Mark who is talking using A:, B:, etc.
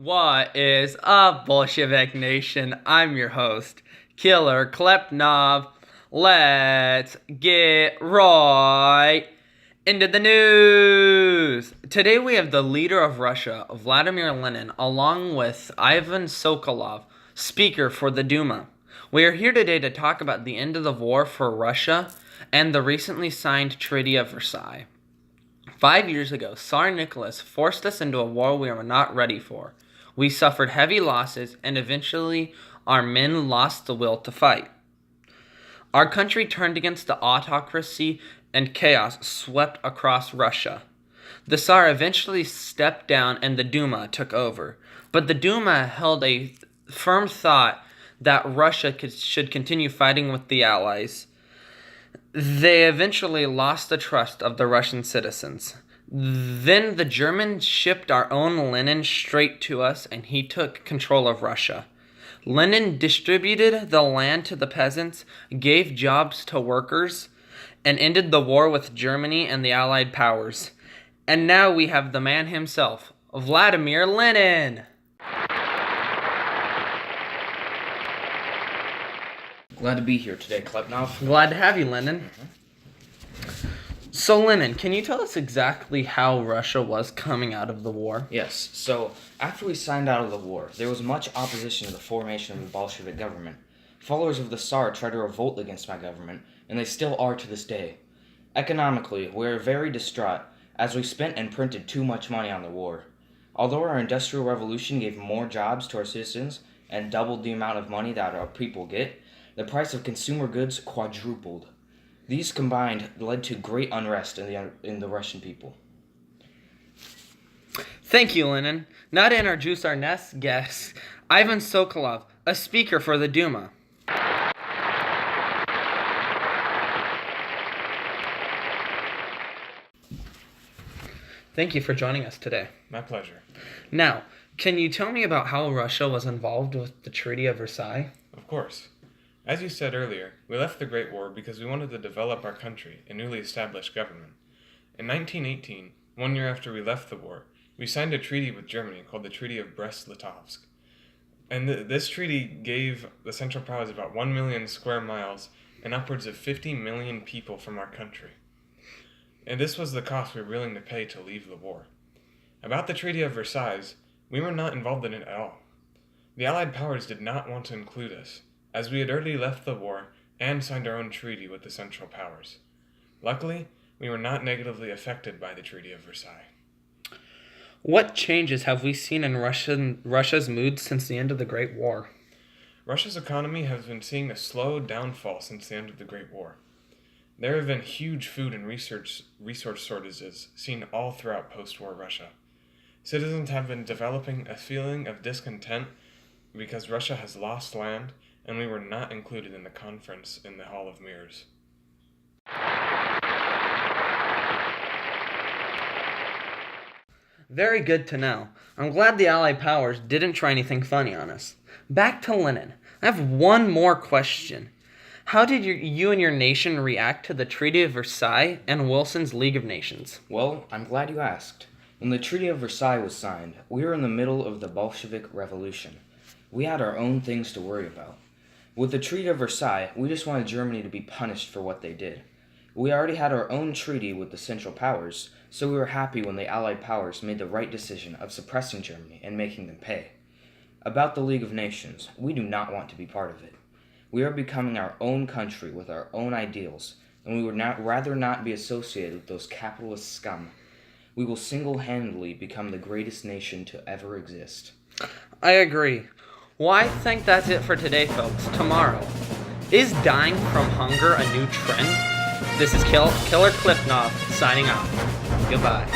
A: What is up, Bolshevik Nation? I'm your host, Killer Klepnov. Let's get right into the news. Today we have the leader of Russia, Vladimir Lenin, along with Ivan Sokolov, speaker for the Duma. We are here today to talk about the end of the war for Russia and the recently signed Treaty of Versailles. 5 years ago, Tsar Nicholas forced us into a war we were not ready for. We suffered heavy losses, and eventually our men lost the will to fight. Our country turned against the autocracy, and chaos swept across Russia. The Tsar eventually stepped down, and the Duma took over. But the Duma held a firm thought that Russia should continue fighting with the Allies. They eventually lost the trust of the Russian citizens. Then the Germans shipped our own Lenin straight to us, and he took control of Russia. Lenin distributed the land to the peasants, gave jobs to workers, and ended the war with Germany and the Allied powers. And now we have the man himself, Vladimir Lenin!
B: Glad to be here today, Klepnov.
A: Glad to have you, Lenin. So, Lenin, can you tell us exactly how Russia was coming out of the war?
B: Yes, so after we signed out of the war, there was much opposition to the formation of the Bolshevik government. Followers of the Tsar tried to revolt against my government, and they still are to this day. Economically, we are very distraught, as we spent and printed too much money on the war. Although our Industrial Revolution gave more jobs to our citizens and doubled the amount of money that our people get, the price of consumer goods quadrupled. These combined led to great unrest in the Russian people.
A: Thank you, Lenin. Now to introduce our next guest, Ivan Sokolov, a speaker for the Duma. Thank you for joining us today.
C: My pleasure.
A: Now, can you tell me about how Russia was involved with the Treaty of Versailles?
C: Of course. As you said earlier, we left the Great War because we wanted to develop our country and newly established government. In 1918, 1 year after we left the war, we signed a treaty with Germany called the Treaty of Brest-Litovsk. And this treaty gave the Central Powers about 1 million square miles and upwards of 50 million people from our country. And this was the cost we were willing to pay to leave the war. About the Treaty of Versailles, we were not involved in it at all. The Allied powers did not want to include us, as we had already left the war and signed our own treaty with the Central Powers. Luckily, we were not negatively affected by the Treaty of Versailles.
A: What changes have we seen in Russia's mood since the end of the Great War?
C: Russia's economy has been seeing a slow downfall since the end of the Great War. There have been huge food and resource shortages seen all throughout post-war Russia. Citizens have been developing a feeling of discontent because Russia has lost land, and we were not included in the conference in the Hall of Mirrors.
A: Very good to know. I'm glad the Allied powers didn't try anything funny on us. Back to Lenin. I have one more question. How did you and your nation react to the Treaty of Versailles and Wilson's League of Nations?
B: Well, I'm glad you asked. When the Treaty of Versailles was signed, we were in the middle of the Bolshevik Revolution. We had our own things to worry about. With the Treaty of Versailles, we just wanted Germany to be punished for what they did. We already had our own treaty with the Central Powers, so we were happy when the Allied powers made the right decision of suppressing Germany and making them pay. About the League of Nations, we do not want to be part of it. We are becoming our own country with our own ideals, and we would rather not be associated with those capitalist scum. We will single-handedly become the greatest nation to ever exist.
A: I agree. Well, I think that's it for today, folks. Tomorrow, is dying from hunger a new trend? This is Killer Klepnov signing off. Goodbye.